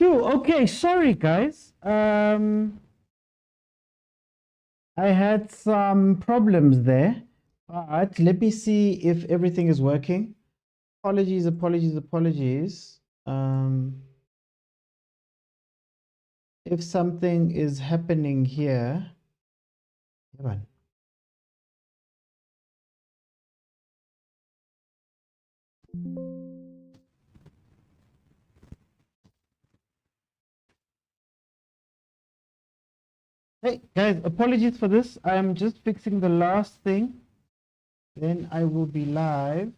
Phew, okay, sorry guys. I had some problems there, but let me see if everything is working. Apologies. If something is happening here, come on. Hey guys, apologies for this. I'm just fixing the last thing. Then I will be live.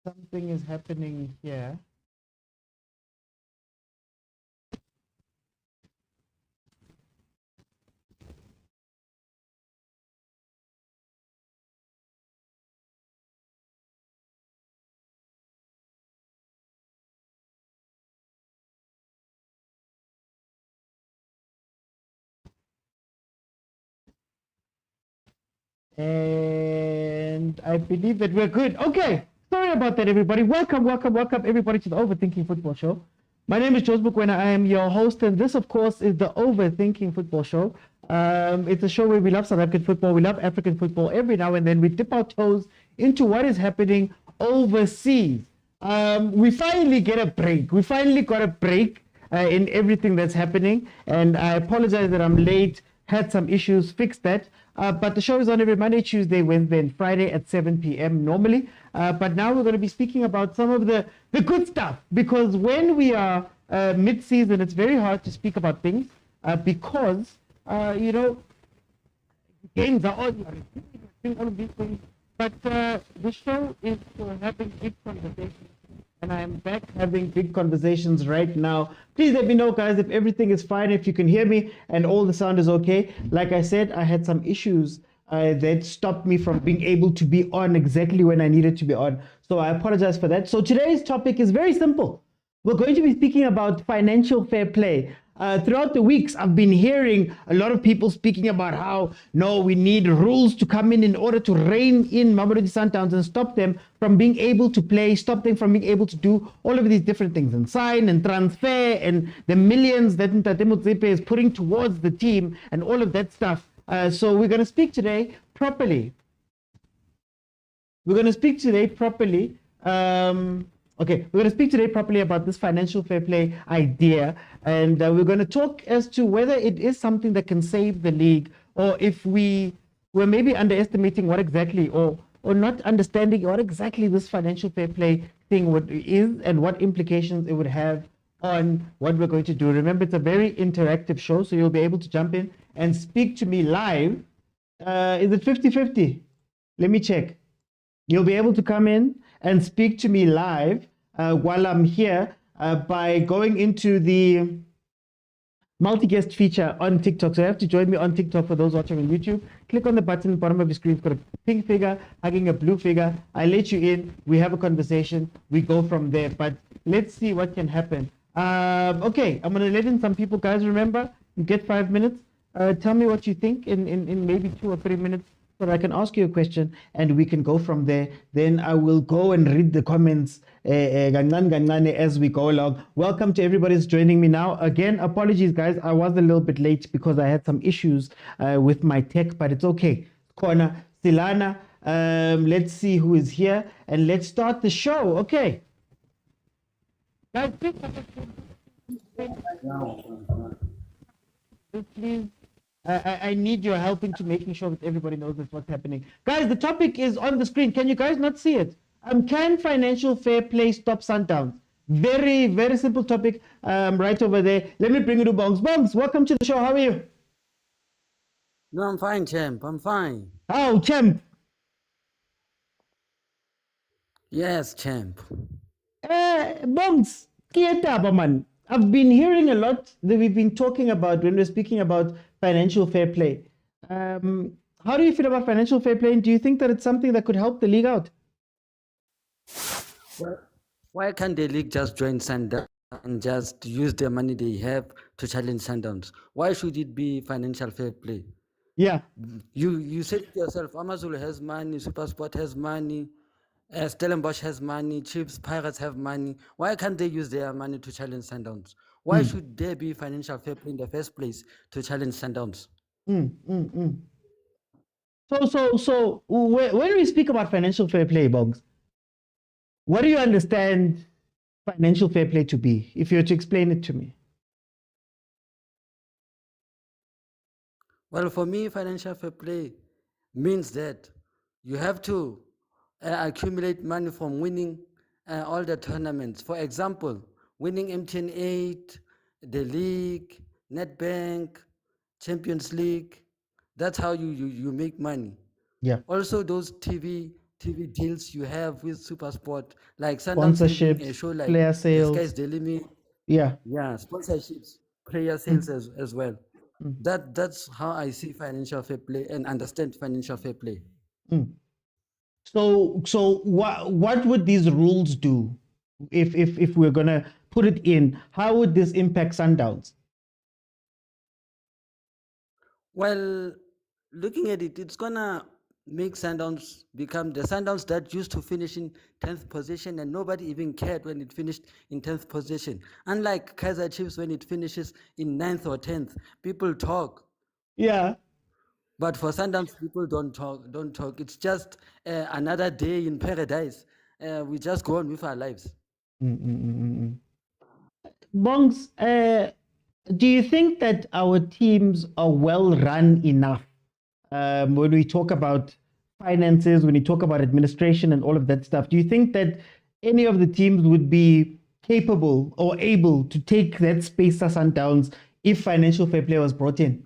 Something is happening here. And I believe that we're good. Okay. Sorry about that, everybody. Welcome, everybody to the Overthinking Football Show. My name is Mokwena. I am your host, and this, of course, is the Overthinking Football Show. It's a show where we love South African football, we love African football. Every now and then, we dip our toes into what is happening overseas. We finally get a break. We finally got a break in everything that's happening, and I apologize that I'm late. Had some issues, fixed that. But the show is on every Monday, Tuesday, Wednesday, and Friday at 7 p.m. normally. But now we're going to be speaking about some of the good stuff. Because when we are mid-season, it's very hard to speak about things because, games are on, all of these things. But the show is for having big conversations. And I am back having big conversations right now. Please let me know, guys, if everything is fine, if you can hear me and all the sound is okay. Like I said, I had some issues that stopped me from being able to be on exactly when I needed to be on. So I apologize for that. So today's topic is very simple. We're going to be speaking about financial fair play. Throughout the weeks, I've been hearing a lot of people speaking about how, no, we need rules to come in order to rein in Mamelodi Sundowns and stop them from being able to play, stop them from being able to do all of these different things and sign and transfer and the millions that Pitso Mosimane is putting towards the team and all of that stuff. So we're going to speak today properly. We're going to speak today properly. We're going to speak today properly about this financial fair play idea, and we're going to talk as to whether it is something that can save the league, or if we're maybe underestimating what exactly, or not understanding what exactly this financial fair play thing is and what implications it would have on what we're going to do. Remember, it's a very interactive show, so you'll be able to jump in and speak to me live. Is it 50-50? Let me check. You'll be able to come in and speak to me live while I'm here by going into the multi-guest feature on TikTok. So you have to join me on TikTok for those watching on YouTube. Click on the button at the bottom of your screen. It's got a pink figure hugging a blue figure. I let you in. We have a conversation. We go from there. But let's see what can happen. Okay, I'm going to let in some people. Guys, remember, you get 5 minutes. Tell me what you think in maybe 2 or 3 minutes, so I can ask you a question and we can go from there. Then I will go and read the comments as we go along. Welcome to everybody who's joining me now. Again, apologies, guys. I was a little bit late because I had some issues with my tech, but it's okay. Corner, Silana. Let's see who is here and let's start the show. Okay. Guys, please. I need your helping to making sure that everybody knows that's what's happening. Guys, the topic is on the screen. Can you guys not see it? Can financial fair play stop Sundowns? Very, very simple topic right over there. Let me bring you to Bongs. Bongs, welcome to the show. How are you? No, I'm fine, champ. I'm fine. Oh, champ. Yes, champ. Bongs, man. I've been hearing a lot that we've been talking about when we're speaking about financial fair play. How do you feel about financial fair play? And do you think that it's something that could help the league out? Why can't the league just join Sundowns and just use the money they have to challenge Sundowns? Why should it be financial fair play? Yeah. You said to yourself, Amazulu has money, Supersport has money. Stellenbosch has money, Chiefs, Pirates have money. Why can't they use their money to challenge Sundowns? Why Mm, should there be financial fair play in the first place to challenge Sundowns? mm, mm, mm. So when we speak about financial fair play, Boggs, what do you understand financial fair play to be, if you were to explain it to me? Well, for me, financial fair play means that you have to accumulate money from winning all the tournaments. For example, winning MTN 8, the league, Nedbank, Champions League. That's how you make money. Yeah. Also, those TV deals you have with Supersport, like Sundowns having a Sponsorships, show like player The Sky's sales. the Limit. Yeah. Yeah, sponsorships, player sales Mm, as well. mm, That's how I see financial fair play and understand financial fair play. mm. So what would these rules do if we're gonna put it in? How would this impact Sundowns? Well, looking at it, it's gonna make Sundowns become the Sundowns that used to finish in 10th position and nobody even cared when it finished in 10th position. Unlike Kaizer Chiefs, when it finishes in 9th or 10th, people talk. Yeah. But for Sundowns, people don't talk. It's just another day in paradise. We just go on with our lives. Mm, mm, mm, mm, mm. Bongs, do you think that our teams are well run enough when we talk about finances, when we talk about administration and all of that stuff? Do you think that any of the teams would be capable or able to take that space as Sundowns if financial fair play was brought in?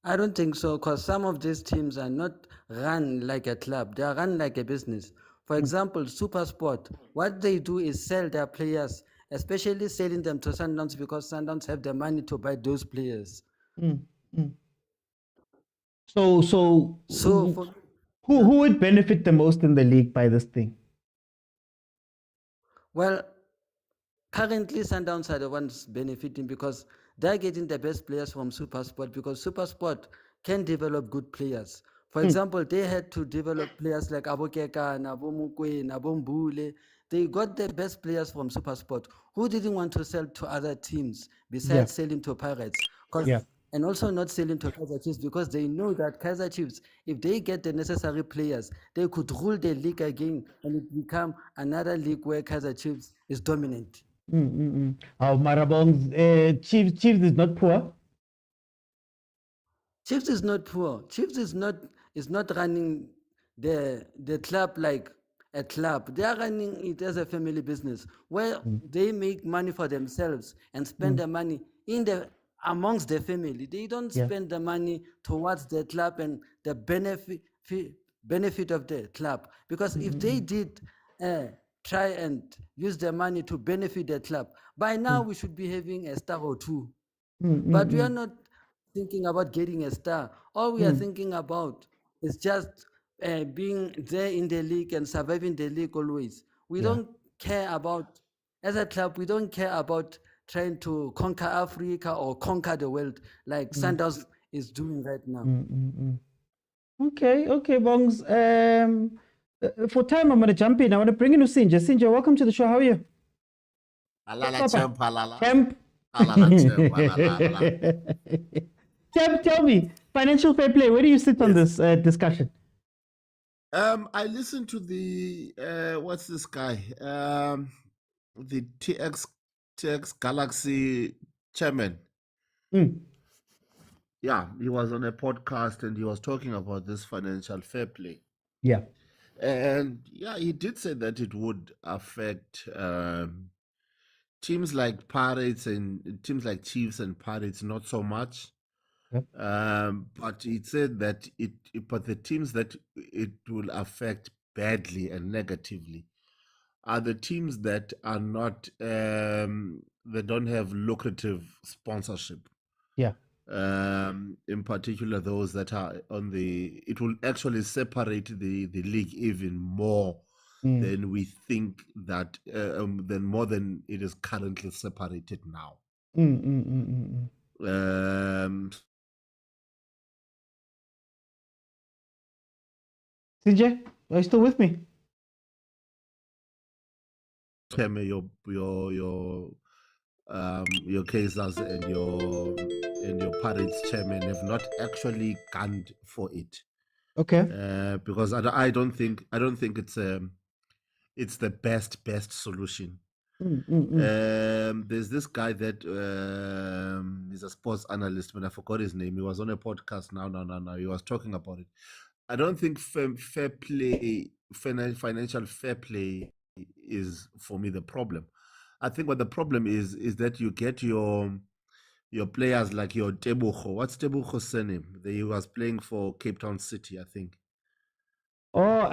I don't think so, because some of these teams are not run like a club. They are run like a business. For Mm, example, Supersport, what they do is sell their players, especially selling them to Sundowns because Sundowns have the money to buy those players. mm, mm. So So for yeah, who would benefit the most in the league by this thing? well, currently Sundowns are the ones benefiting because they're getting the best players from Supersport because Supersport can develop good players. For Mm, example, they had to develop players like Abokeka, Nabo Mokwena, Mbule. They got the best players from Supersport who didn't want to sell to other teams yeah, besides selling to Pirates. 'Cause yeah. and also not selling to Kaizer Chiefs because they know that Kaizer Chiefs, if they get the necessary players, they could rule the league again and it become another league where Kaizer Chiefs is dominant. Mm, mm, mm. Oh, Marabong's Chiefs is not poor. Chiefs is not poor. Chiefs is not running the club like a club. They are running it as a family business where Mm, they make money for themselves and spend mm, the money in the amongst the family. They don't yeah. spend the money towards the club and the benefit of the club. Because Mm, if mm, they mm, did try and use the money to benefit the club, by now mm, we should be having a star or two. mm, But mm, we are mm, not thinking about getting a star. All we are mm. thinking about is just being there in the league and surviving the league always. We Yeah. don't care about, as a club, we don't care about trying to conquer Africa or conquer the world like Mm, Sundowns is doing right now. mm, mm, mm. Okay, okay, Bongs. For time, I'm going to jump in. I want to bring in Usinja. Sinja, welcome to the show. How are you? Alala Papa. champ, alala. Champ. Alala champ, alala, alala. Champ, tell me, financial fair play, where do you sit on Yes. this discussion? I listened to the what's this guy? The TX Galaxy chairman. Mm, Yeah, he was on a podcast and he was talking about this financial fair play. yeah. And yeah, he did say that it would affect teams like Pirates and teams like Chiefs and Pirates, not so much. Yep. But it said that but the teams that it will affect badly and negatively are the teams that are not, they don't have lucrative sponsorship. Yeah. In particular, those that are on it will actually separate the league even more Mm, than we think that, than more than it is currently separated now. mm, mm, mm, mm, mm. Um, CJ? Are you still with me? Chairman, your Kaisers and your Pirates chairman have not actually gunned for it. Okay. Because I don't think it's the best solution. There's this guy that he's a sports analyst, but I forgot his name. He was on a podcast now. He was talking about it. I don't think fair play, financial fair play is for me the problem. I think what the problem is that you get your players like your Tebucho. What's Tebucho's surname? He was playing for Cape Town City, I think. Oh,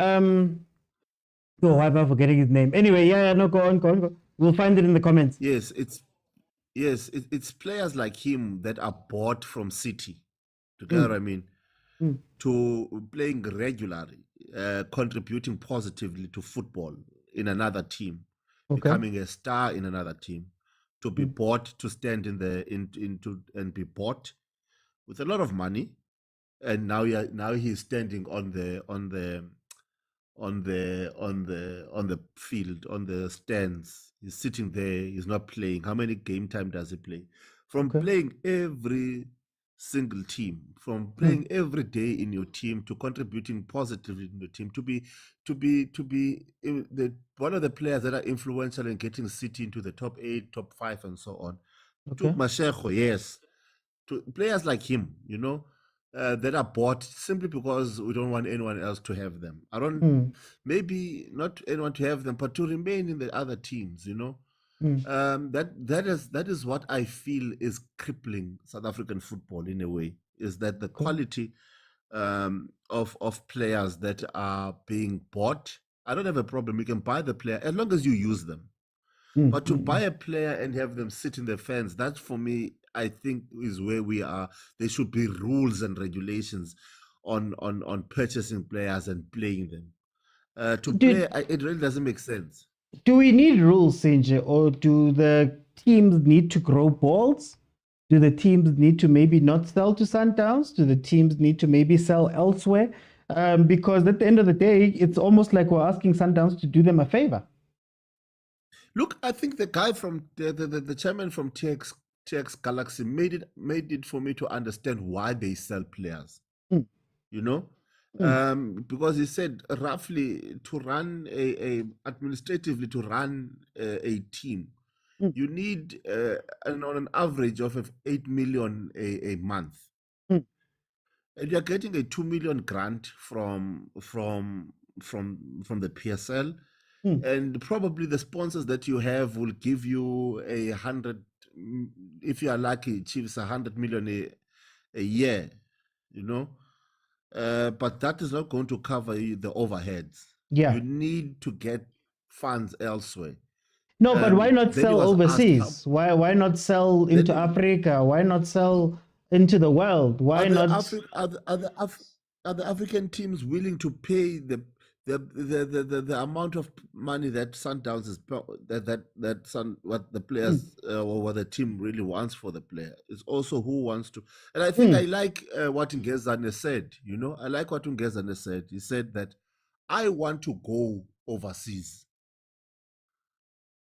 why am I forgetting his name? Anyway, no, go on. We'll find it in the comments. Yes, it's players like him that are bought from City. Do you get what I mean? To playing regularly, contributing positively to football in another team, becoming a star in another team, to be bought, to stand and be bought with a lot of money, and now he's standing on the field, on the stands. He's sitting there. He's not playing. How many game time does he play? From playing every single team, from playing every day in your team, to contributing positively in your team, to be one of the players that are influential in getting City into the top 8, top 5, and so on. To Mashego, yes, to players like him, that are bought simply because we don't want anyone else to have them. I don't, maybe not anyone to have them, but to remain in the other teams, that is what I feel is crippling South African football in a way, is that the quality of players that are being bought. I don't have a problem. You can buy the player as long as you use them. But to buy a player and have them sit in the fence, that for me, I think, is where we are. There should be rules and regulations on purchasing players and playing them. It really doesn't make sense. Do we need rules, Sinje, or do the teams need to grow balls? Do the teams need to maybe not sell to Sundowns? Do the teams need to maybe sell elsewhere? Because at the end of the day, it's almost like we're asking Sundowns to do them a favor. Look, I think the guy from the chairman from TX Galaxy made it for me to understand why they sell players. Because he said roughly to run administratively to run a team, you need on an average of 8 million a month, and you're getting a 2 million grant from the PSL. And probably the sponsors that you have will give you 100, if you are lucky, Chiefs 100 million a year, but that is not going to cover the overheads. You need to get funds elsewhere. No, but why not sell overseas? Why not sell into Africa? Why not sell into the world? Why not? Are the African teams willing to pay the amount of money that Sundowns is what the players or what the team really wants for the player? It's also who wants to. And I think I like what Ngezane said. I like what Ngezane said. He said that I want to go overseas.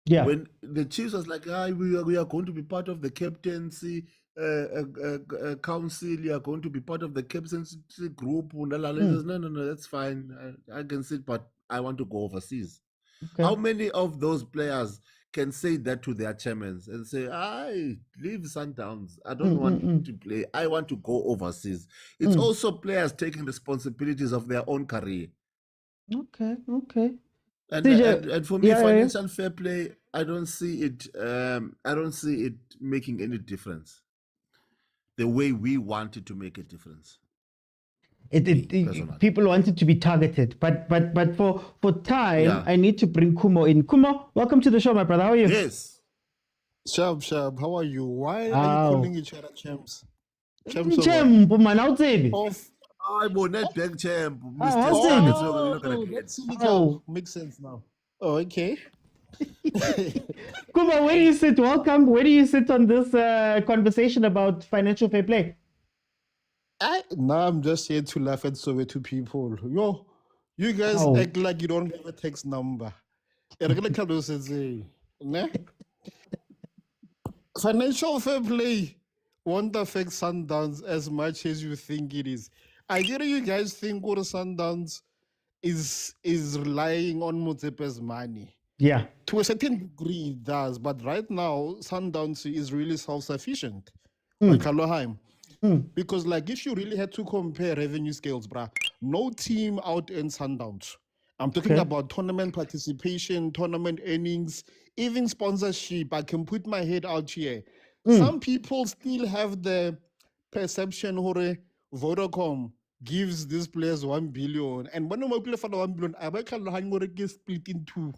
Yeah. When the Chiefs was like, we are going to be part of the captaincy council, you are going to be part of the captaincy group. No, that's fine. I can sit, but I want to go overseas. How many of those players can say that to their chairmen and say, I leave Sundowns, I don't want to play, I want to go overseas? It's also players taking responsibilities of their own career. Okay. And for me, financial fair play, I don't see it. I don't see it making any difference. The way we want it to make a difference. People want it to be targeted, but for time, I need to bring Kumo in. Kumo, welcome to the show, my brother. How are you? Yes. Sharp. How are you? Why are you calling each other champs? Champ, I'm on Nedbank champ. Makes sense now. Oh, okay. Kuba, where do you sit? Welcome. Where do you sit on this conversation about financial fair play? I'm just here to laugh at Soweto people. You guys Oh. act like you don't have a text number. Ne? Financial fair play won't affect Sundowns as much as you think it is. I get you guys think what Sundowns is relying on Motsepe's money. Yeah. To a certain degree, it does. But right now, Sundowns is really self-sufficient. Because, like, if you really had to compare revenue scales, bruh, no team out-earns Sundowns. I'm talking about tournament participation, tournament earnings, even sponsorship. I can put my head out here. Some people still have the perception that Vodacom gives these players 1 billion. And when we play for the 1 billion, I get split in two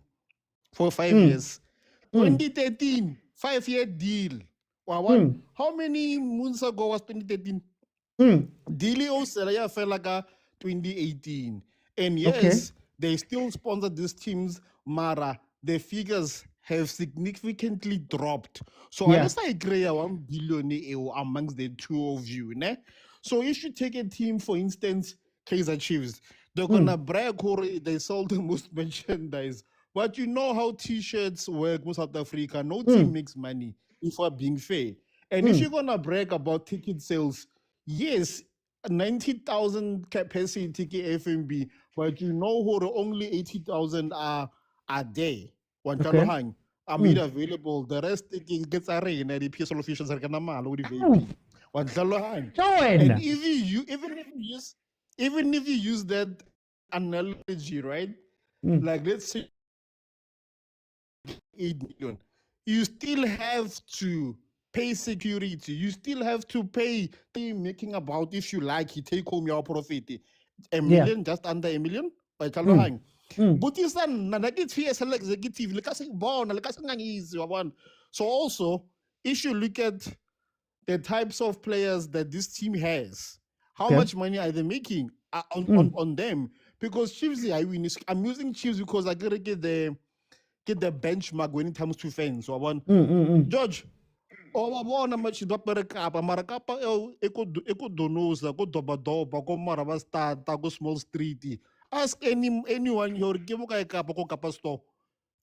for 5 years. 2013, 5-year deal. How many months ago was 2013? Dealio Selaya fell like 2018. And yes, they still sponsor these teams, Mara. The figures have significantly dropped. So unless I agree 1 billion amongst the two of you, ne? So if you take a team, for instance, Kaizer Chiefs, they're gonna brag they sold the most merchandise. But you know how t-shirts work in South Africa. No team makes money, if we're being fair. And if you're gonna brag about ticket sales, yes, 90,000 capacity ticket FMB, but you know who only 80,000 are there. Are made available. The rest gets arranged and the PSL officials are gonna mal with the and even if you use that analogy, right? Like let's say 8 million, you still have to pay security, you still have to pay making about, if you like, you take home your profit. A million, just under a million. But it's an executive. So also, if you look at the types of players that this team has, how much money are they making on them? Because Chiefs, I'm using Chiefs because I gotta get the benchmark when it comes to fans. So I want George. Wabona match baperekapa mara kapa eko donosa ko doba ko marawa start ko small street. Ask anyone your ke mo kae kapa ko kapa store.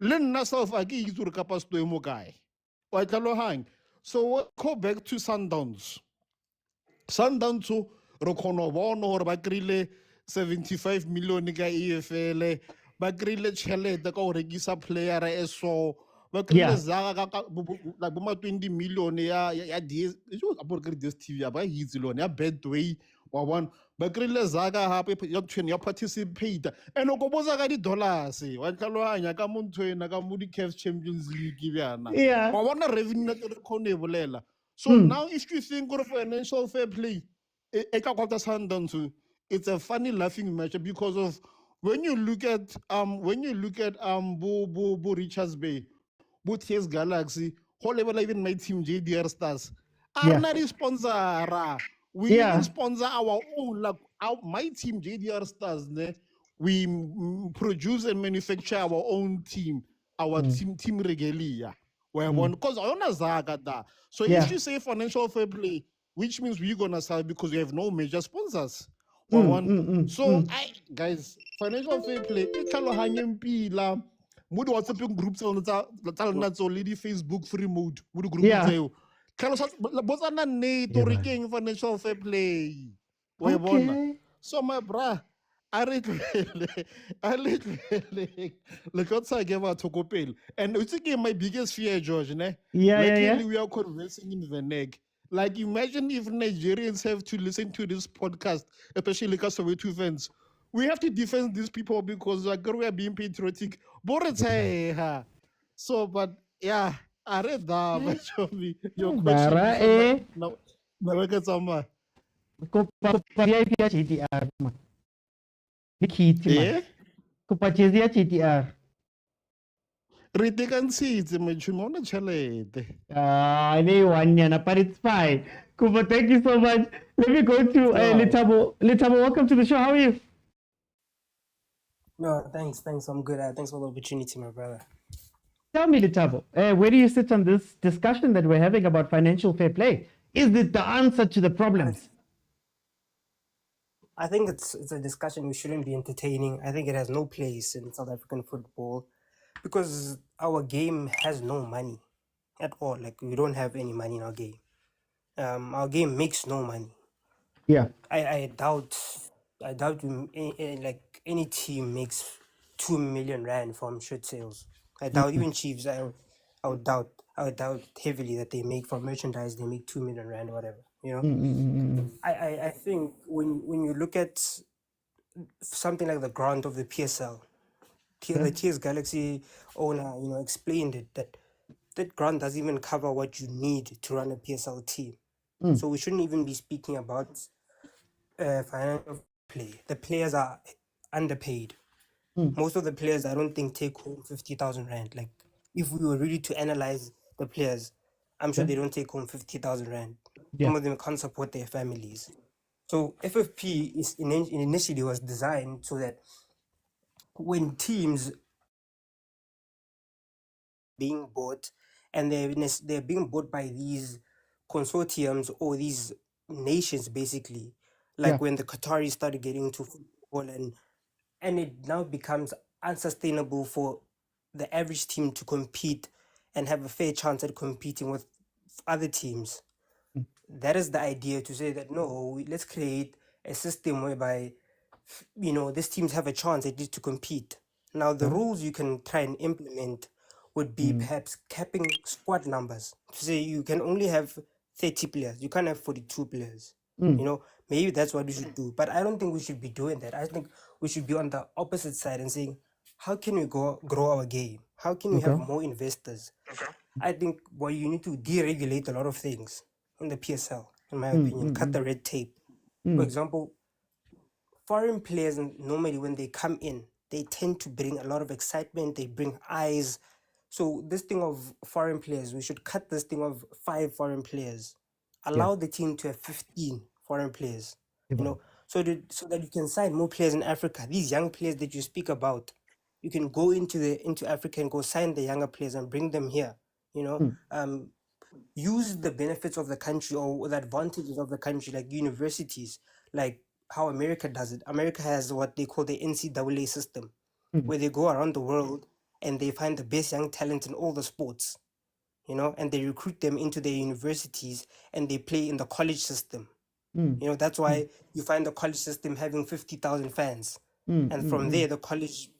Le nna self a ke itse re kapa store mo kae. Wa tlhalohang. So go back to Sundowns. Sundowns re khona bona hore ba krile 75 million ka EFL, ba krile tšhelete ka ho rekisa player eso. Like 20 million ya dstv ya ba hitse lone ya Betway wa bona ba krile zaka hape ya participate and o go boza ka di-dollars wa tlhalohanya ka mo nthwena ka mo di-CAF Champions League bjana wa bona revenue na re khone e bolela. So now if you think of financial fair play Sundowns, it's a funny laughing match because of when you look at Richards Bay, Butches Galaxy, whole level even my team JDR Stars. Are not sponsor. We even sponsor our own, like my team JDR Stars. We produce and manufacture our own team, our team regalia. Because I want to so if you say financial fair play, which means we're gonna sell because we have no major sponsors. Guys, financial fair play, Mood WhatsApp groups on the already Facebook free mode. Mood group financial fair play. So my bra, I read like what's I gave out to Kopel. And it's again my biggest fear, George. We are conversing in the neck. Like imagine if Nigerians have to listen to this podcast, especially like Soweto fans. We have to defend these people because we are being patriotic. So, but yeah, I read that. But your question. No, Kupachezea GTR. Ritekantsitse machumona chalete. But it's fine. Kupa, thank you so much. Let me go to Letabo. Letabo, welcome to the show. How are you? No, thanks. I'm good. Thanks for the opportunity, my brother. Tell me, Letabo, where do you sit on this discussion that we're having about financial fair play? Is it the answer to the problems? I think it's a discussion we shouldn't be entertaining. I think it has no place in South African football because our game has no money at all. Like we don't have any money in our game. Our game makes no money. Yeah. I doubt like any team makes 2 million rand from shirt sales. I doubt even Chiefs. I would doubt heavily that they make from merchandise. They make 2 million rand or whatever. You know. I think when you look at something like the grant of the PSL, the TS Galaxy owner, explained it that grant doesn't even cover what you need to run a PSL team. So we shouldn't even be speaking about financial play. The players are underpaid. Most of the players, I don't think, take home 50,000 rand. Like, if we were really to analyze the players, I'm sure they don't take home 50,000 rand. Yeah. Some of them can't support their families. So FFP initially was designed so that when teams being bought and they're being bought by these consortiums or these nations, basically, like Yeah. when the Qataris started getting into football and it now becomes unsustainable for the average team to compete and have a fair chance at competing with other teams. That is the idea, to say that no, let's create a system whereby these teams have a chance at least to compete. Now the rules you can try and implement would be perhaps capping squad numbers, to say you can only have 30 players, you can't have 42 players. Maybe that's what we should do, but I don't think we should be doing that. I think we should be on the opposite side and saying, how can we grow our game? How can we have more investors? I think you need to deregulate a lot of things in the PSL, in my opinion. Cut the red tape. For example, foreign players, normally when they come in, they tend to bring a lot of excitement, they bring eyes. So this thing of foreign players, we should cut this thing of 5 foreign players. Allow the team to have 15 foreign players, so that you can sign more players in Africa. These young players that you speak about, you can go into Africa and go sign the younger players and bring them here. Use the benefits of the country or the advantages of the country, like universities, like how America does it. America has what they call the NCAA system, where they go around the world and they find the best young talent in all the sports, and they recruit them into their universities and they play in the college system. That's why you find the college system having 50,000 fans. And from there, the college,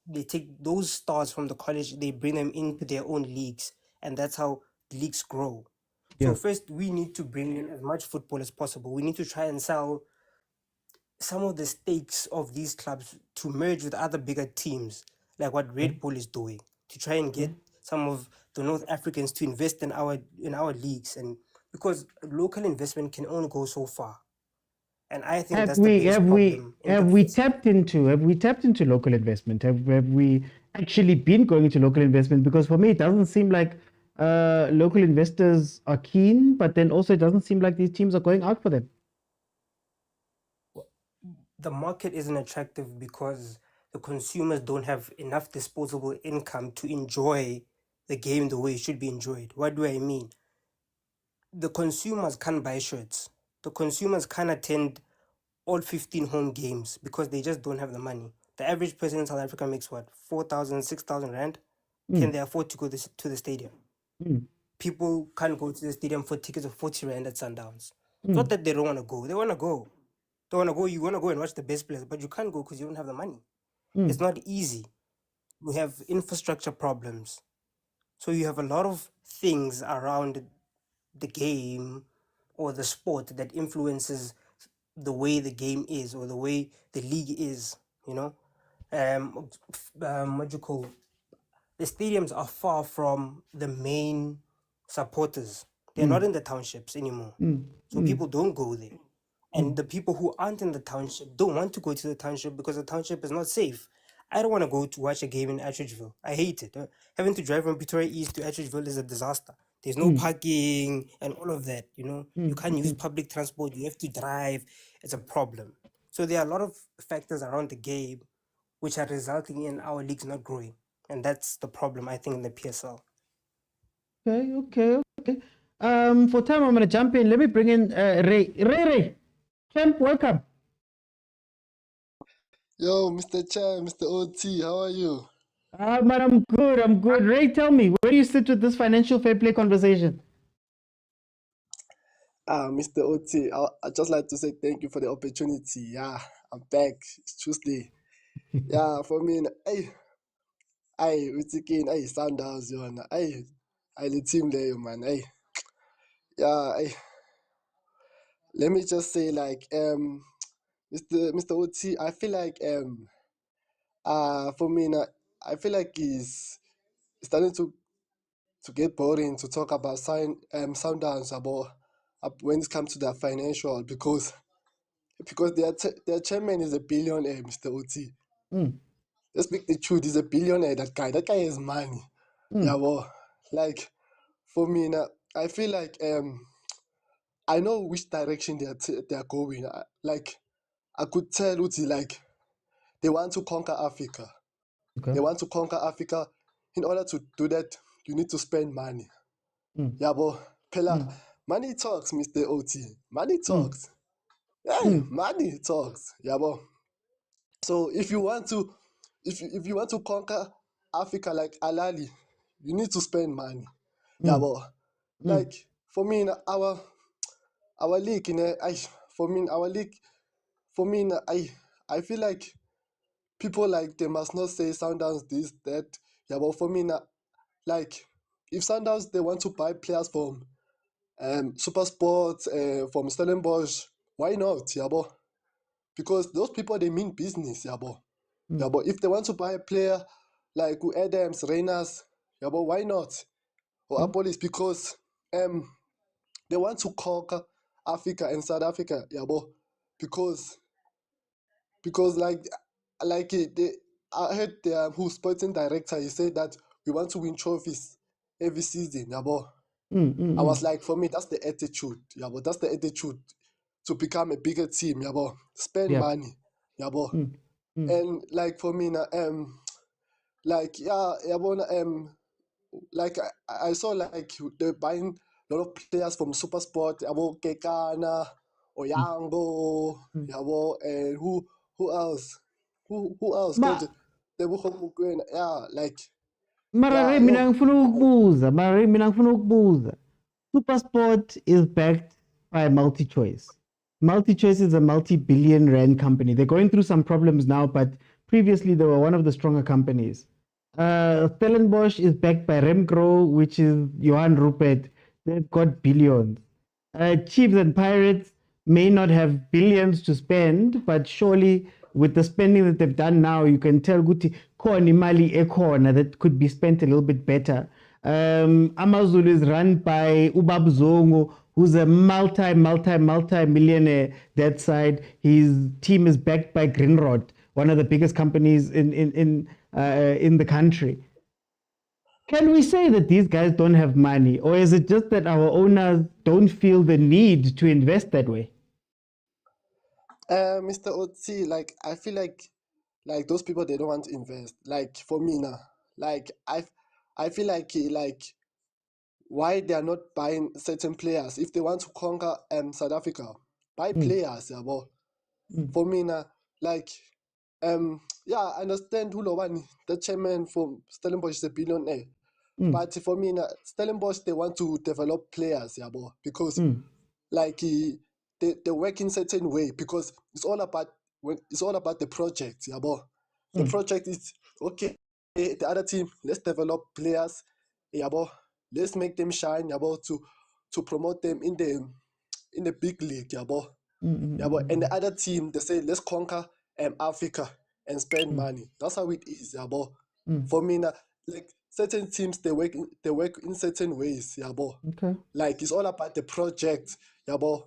they take those stars from the college, they bring them into their own leagues. And that's how leagues grow. So first, we need to bring in as much football as possible. We need to try and sell some of the stakes of these clubs to merge with other bigger teams, like what Red Bull is doing, to try and get some of the North Africans to invest in our leagues. And because local investment can only go so far. And I think that's the biggest problem. Have we tapped into local investment? Have we actually been going into local investment? Because for me, it doesn't seem like local investors are keen, but then also it doesn't seem like these teams are going out for them. The market isn't attractive because the consumers don't have enough disposable income to enjoy the game the way it should be enjoyed. What do I mean? The consumers can't buy shirts. The consumers can't attend all 15 home games because they just don't have the money. The average person in South Africa makes what, 4,000, 6,000 rand? Can they afford to go to the stadium? People can't go to the stadium for tickets of 40 rand at Sundowns. Not that they don't want to go. They want to go. You want to go and watch the best players, but you can't go because you don't have the money. It's not easy. We have infrastructure problems. So you have a lot of things around the game or the sport that influences the way the game is or the way the league is, the stadiums are far from the main supporters. They're not in the townships anymore. So people don't go there. And the people who aren't in the township don't want to go to the township because the township is not safe. I don't want to go to watch a game in Atteridgeville. I hate it. Having to drive from Pretoria East to Atteridgeville is a disaster. There's no parking and all of that, You can't use public transport. You have to drive. It's a problem. So there are a lot of factors around the game which are resulting in our leagues not growing. And that's the problem, I think, in the PSL. Okay. For time, I'm going to jump in. Let me bring in Ray. Ray, champ, welcome. Yo, Mr. Chair, Mr. OT, how are you? Man, I'm good. I'm good. Ray, tell me, where do you sit with this financial fair play conversation? Mr. OT, I'd just like to say thank you for the opportunity. Yeah, I'm back. It's Tuesday. Yeah, for me, it's again, Sundowns, yona. The team there, man. Yeah, let me just say, like, Mr. OT, I feel like, for me, I feel like it's starting to get boring to talk about Sundowns about when it comes to their financial because their chairman is a billionaire, Mr. OT. Mm, Let's speak the truth. He's a billionaire. That guy has money. Yeah, mm, well, like for me now, I feel like I know which direction they're going. Like I could tell Uti like they want to conquer Africa. okay. They want to conquer Africa. In order to do that, you need to spend money. Mm, Yeah, but Pella, mm, money talks, Mr. OT. Money mm, talks. Hey, mm, money talks. Yeah, but so if you want to conquer Africa like Ahly, you need to spend money. Yeah, mm, but mm, like for me, our league, for me, I feel like people like they must not say Sundowns this that. Yeah, but for me, like if Sundowns they want to buy players from Supersport, from Stellenbosch, why not? Yeah, but because those people they mean business. Yeah, but mm, if they want to buy a player like Adams, Reyners, yeah, but why not? Or okay. Apolis because they want to conquer Africa and South Africa, yeah, but because I heard the who's sporting director, he said that we want to win trophies every season, yeah, but Mm, mm, I was mm, like, for me, that's the attitude, yeah, but that's the attitude to become a bigger team, yeah, but spend yeah. money, yeah, but Mm, mm, and like for me now, like yeah, but like I saw like they're buying a lot of players from Supersport, yabo Kekana, mm, Oyango, mm. yabo, and who else? Who else? Ma, Because they were mokwena. Yeah, like Marare, yeah, mina yo, ngifuna ukubuza. Marare, mina ngifuna ukubuza. SuperSport is backed by MultiChoice. MultiChoice is a multi-billion rand company. They're going through some problems now, but previously they were one of the stronger companies. Stellenbosch is backed by Remgro, which is Johan Rupert. They've got billions. Chiefs and Pirates may not have billions to spend, but surely with the spending that they've done now, you can tell Guti khona imali ekhona that could be spent a little bit better. Amazulu is run by Ubab Zongo, who's a multi millionaire that side. His team is backed by Greenrod, one of the biggest companies in the country. Can we say that these guys don't have money, or is it just that our owners don't feel the need to invest that way? Mr. OT, like I feel like those people they don't want to invest. Like for me now, like I feel like why they are not buying certain players if they want to conquer South Africa, buy Mm, players, yeah, but mm, for me now, like yeah, I understand Hulobani, the chairman from Stellenbosch is a billionaire. mm, But for me now, Stellenbosch they want to develop players, yeah, but because mm, like they work in certain way because it's all about the project, yeah, but the mm, project is okay. The other team, let's develop players, yeah, but let's make them shine, yeah, but to promote them in the big league, yeah, but mm, mm, yeah, but and mm, the other team they say let's conquer Africa and spend mm, money. That's how it is, yeah, but mm. for me now, like certain teams they work in certain ways, yeah, but Okay. like it's all about the project, yeah, but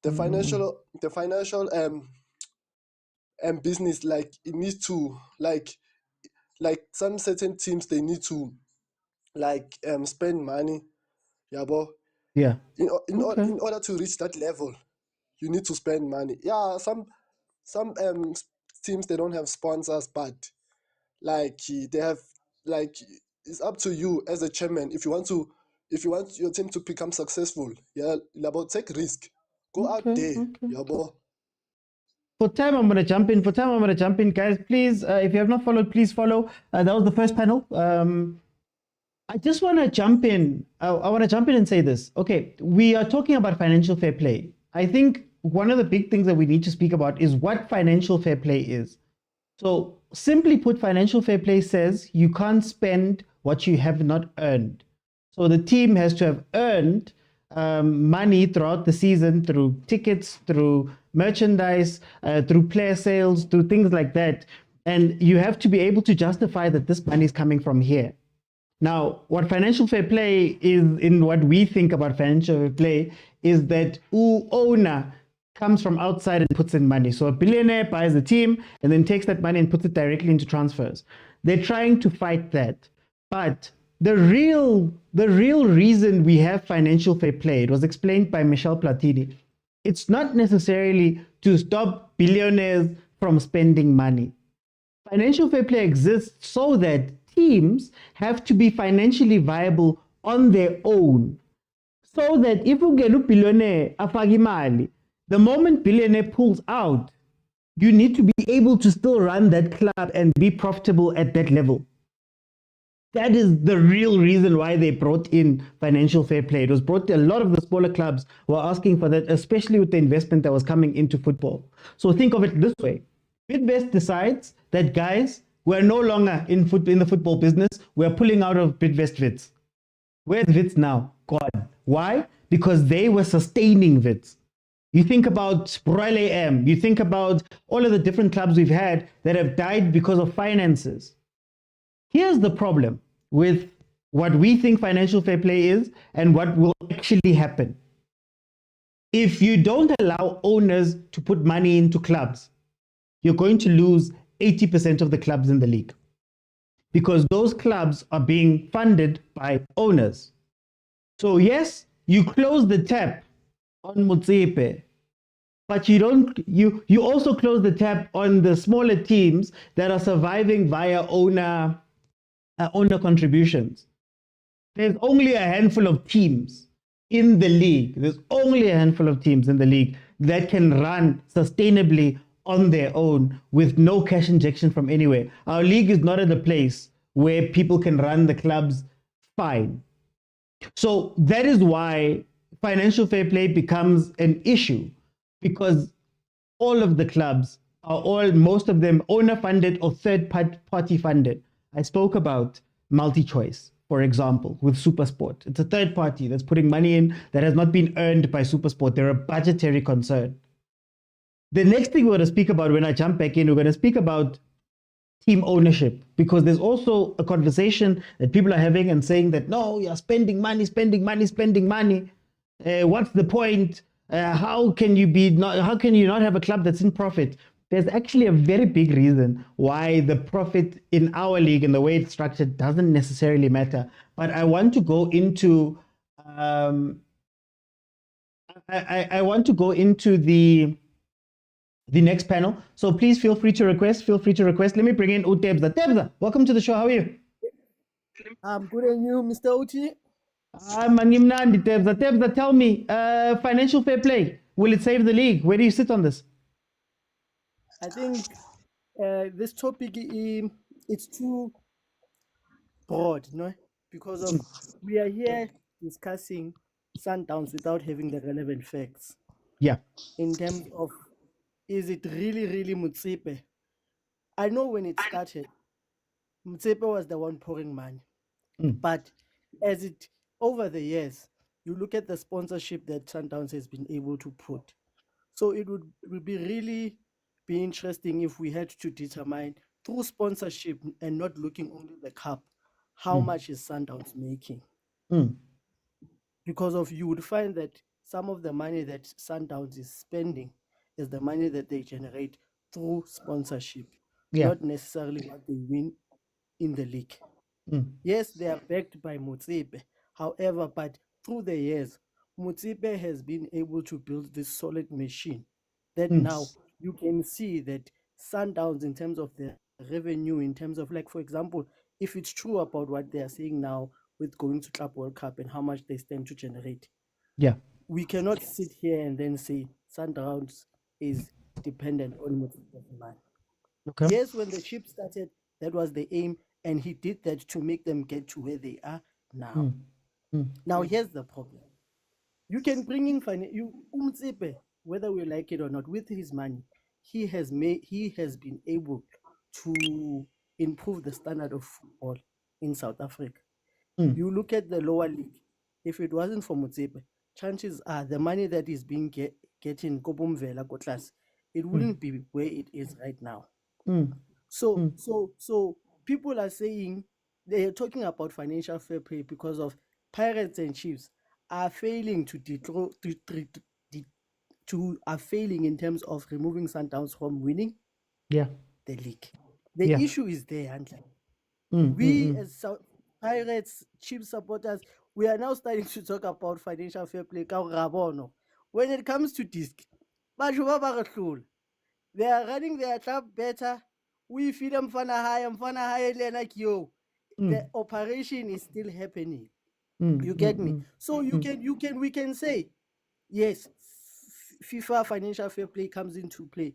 the Mm, mm, mm, financial business like it needs to like some certain teams they need to like spend money, yeah, but yeah. in Okay. order to reach that level you need to spend money. Yeah, some teams they don't have sponsors, but like they have like it's up to you as a chairman if you want your team to become successful, yeah, about take risk, go out Okay. there, Okay. yeah, but For time, I'm going to jump in. Guys, please, if you have not followed, please follow. That was the first panel. I just want to jump in. I want to jump in and say this. Okay, we are talking about financial fair play. I think one of the big things that we need to speak about is what financial fair play is. So simply put, financial fair play says you can't spend what you have not earned. So the team has to have earned money throughout the season through tickets, through merchandise, through player sales, through things like that. And you have to be able to justify that this money is coming from here. Now, what financial fair play is, in what we think about financial fair play, is that owner comes from outside and puts in money. So a billionaire buys a team and then takes that money and puts it directly into transfers. They're trying to fight that. But the real reason we have financial fair play, it was explained by Michel Platini, it's not necessarily to stop billionaires from spending money. Financial fair play exists so that teams have to be financially viable on their own. So that if you get a billionaire afaki mali, the moment billionaire pulls out, you need to be able to still run that club and be profitable at that level. That is the real reason why they brought in financial fair play. It was brought, a lot of the smaller clubs were asking for that, especially with the investment that was coming into football. So think of it this way. Bidvest decides that, guys, we're no longer in the football business. We're pulling out of Bidvest Wits. Where's Wits now? Gone. Why? Because they were sustaining Wits. You think about Royal AM. You think about all of the different clubs we've had that have died because of finances. Here's the problem with what we think financial fair play is and what will actually happen. If you don't allow owners to put money into clubs, you're going to lose 80% of the clubs in the league, because those clubs are being funded by owners. So yes, you close the tap on Motsepe, but you also close the tap on the smaller teams that are surviving via owner contributions. There's only a handful of teams in the league. There's only a handful of teams in the league that can run sustainably on their own with no cash injection from anywhere. Our league is not at a place where people can run the clubs fine. So that is why financial fair play becomes an issue, because all of the clubs are most of them owner funded or third party funded. I spoke about multi-choice, for example, with SuperSport. It's a third party that's putting money in that has not been earned by SuperSport. They're a budgetary concern. The next thing we're going to speak about, when I jump back in, we're going to speak about team ownership, because there's also a conversation that people are having and saying that, no, you're spending money. What's the point? How can you not have a club that's in profit? There's actually a very big reason why the profit in our league and the way it's structured doesn't necessarily matter. But I want to go into the next panel. So please feel free to request. Let me bring in Utebza. Tebza, welcome to the show. How are you? I'm good, and you, Mr. Oti? I'm Mangimnandi. Tebza, tell me, financial fair play, will it save the league? Where do you sit on this? I think this topic it's too broad, no? Because of we are here discussing Sundowns without having the relevant facts. Yeah. In terms of, is it really Motsepe? I know when it started, Motsepe was the one pouring money. But as it over the years, you look at the sponsorship that Sundowns has been able to put. So it would be really be interesting if we had to determine through sponsorship and not looking only the cup, how much is Sundowns making? Because of you would find that some of the money that Sundowns is spending is the money that they generate through sponsorship, not necessarily what they win in the league. Yes, they are backed by Motsepe. However, but through the years, Motsepe has been able to build this solid machine that now you can see that Sundowns, in terms of the revenue, in terms of, like, for example, if it's true about what they are saying now with going to Club World Cup and how much they stand to generate. Yeah. We cannot sit here and then say Sundowns is dependent on Mosimane. Okay. Yes, when the ship started, that was the aim, and he did that to make them get to where they are now. Now, here's the problem. You can bring in Motsepe, whether we like it or not, with his money, he has been able to improve the standard of football in South Africa. You look at the lower league. If it wasn't for Motsepe, chances are the money that is being getting Kobumvela Kotlas, it wouldn't be where it is right now. So people are saying, they're talking about financial fair play because of Pirates and Chiefs are failing are failing in terms of removing Sundowns from winning the league. The issue is there, Andla. We as Pirates, Chiefs supporters, we are now starting to talk about financial fair play. When it comes to disc, they are running their club better. We feed them high, like yo. The operation is still happening. You get me? So we can say, yes, FIFA financial fair play comes into play.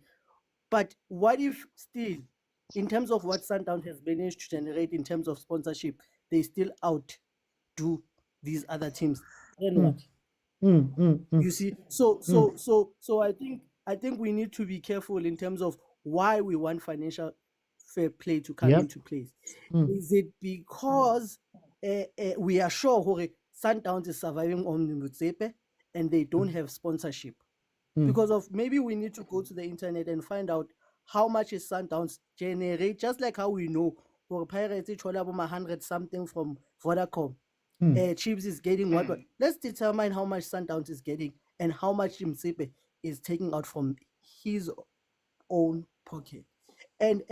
But what if still, in terms of what Sundowns has managed to generate in terms of sponsorship, they still outdo these other teams? Then what? You see, so I think we need to be careful in terms of why we want financial fair play to come into place. Is it because we are sure Sundowns is surviving on Motsepe and they don't have sponsorship? Because of maybe we need to go to the internet and find out how much is Sundowns generate, just like how we know for Pirates it's 100 something from Vodacom. Chiefs is getting what? Let's determine how much Sundowns is getting and how much Motsepe is taking out from his own pocket. And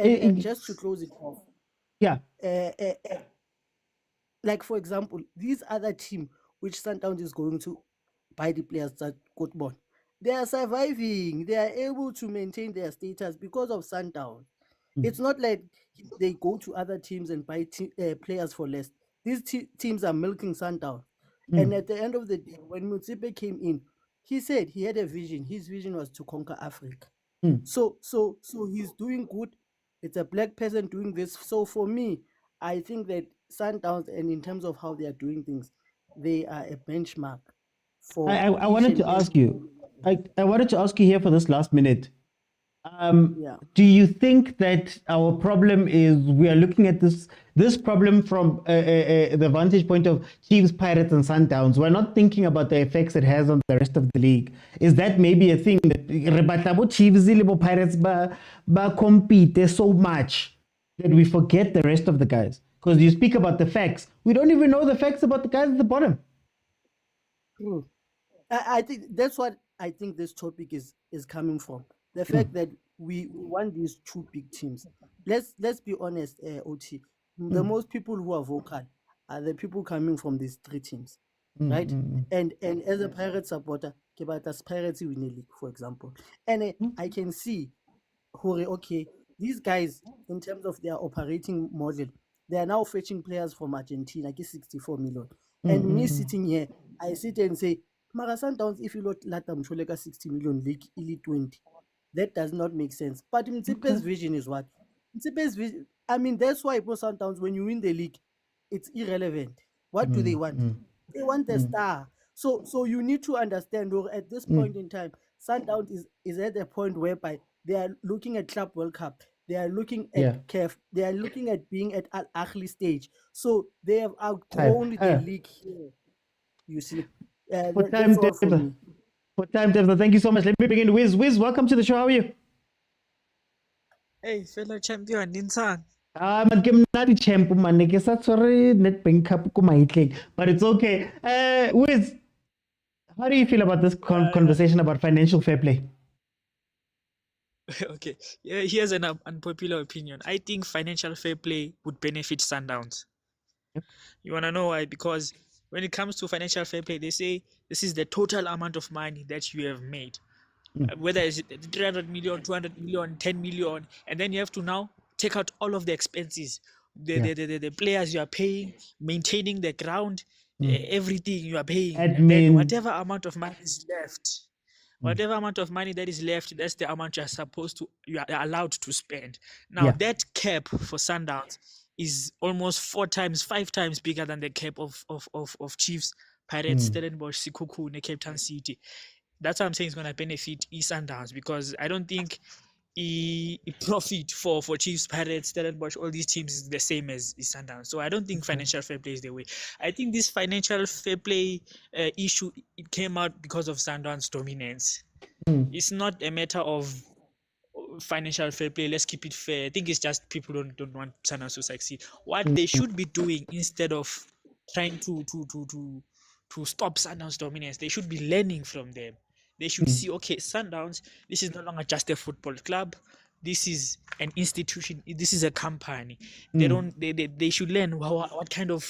just to close it off, like for example, these other team which Sundowns is going to buy the players that got born, they are surviving. They are able to maintain their status because of Sundowns. It's not like they go to other teams and buy players for less. These teams are milking Sundowns. And at the end of the day, when Motsepe came in, he said he had a vision. His vision was to conquer Africa. So he's doing good. It's a black person doing this. So for me, I think that Sundowns, and in terms of how they are doing things, they are a benchmark for. I wanted to ask you. I wanted to ask you here for this last minute. Do you think that our problem is we are looking at this problem from the vantage point of Chiefs, Pirates, and Sundowns? We're not thinking about the effects it has on the rest of the league. Is that maybe a thing that Chiefs, Pirates, compete so much that we forget the rest of the guys? Because you speak about the facts, we don't even know the facts about the guys at the bottom. I think that's what I think this topic is coming from. The fact that we want these two big teams. Let's be honest, OT. The most people who are vocal are the people coming from these three teams, right? And as a Pirates supporter, Kebatas Pirates win the league, for example. And I can see, okay, these guys, in terms of their operating model, they are now fetching players from Argentina, like 64 million. And me sitting here, I sit and say, Mara Sundowns, if you let them show like a 60 million league, elite 20. That does not make sense. But Motsepe's vision is what? Motsepe's vision, I mean, that's why Sundowns, when you win the league, it's irrelevant. What do they want? They want the star. So you need to understand, or at this point in time, Sundowns is at a point whereby they are looking at Club World Cup. They are looking at CAF. They are looking at being at Ahly stage. So they have outgrown the league here. You see. That's all for me. For time, Devza, thank you so much. Let me begin. Wiz, welcome to the show. How are you? Hey, fellow champion, Ninsan. Man, I'm not a champion, man. Sorry, Nedbank Cup, but it's okay. Wiz, how do you feel about this conversation about financial fair play? Okay, here's an unpopular opinion. I think financial fair play would benefit Sundowns. Yep. You want to know why? Because when it comes to financial fair play, they say this is the total amount of money that you have made. Whether it's 300 million, 200 million, 10 million, and then you have to now take out all of the expenses, the players you are paying, maintaining the ground, everything you are paying. Admin. And then whatever amount of money is left, Whatever amount of money that is left, that's the amount you are allowed to spend. Now that cap for Sundowns is almost 5 times bigger than the cap of Chiefs, Pirates, Stellenbosch, Sekhukhune, Cape Town City. That's what I'm saying is going to benefit Sundowns, because I don't think profit for Chiefs, Pirates, Stellenbosch, all these teams is the same as Sundowns. So I don't think financial fair play is the way. I think this financial fair play issue, it came out because of Sundowns' dominance. It's not a matter of financial fair play. Let's keep it fair. I think it's just people don't want Sundowns to succeed. What they should be doing, instead of trying to stop Sundowns' dominance, they should be learning from them. They should see, okay, Sundowns, this is no longer just a football club. This is an institution. This is a company. They should learn what kind of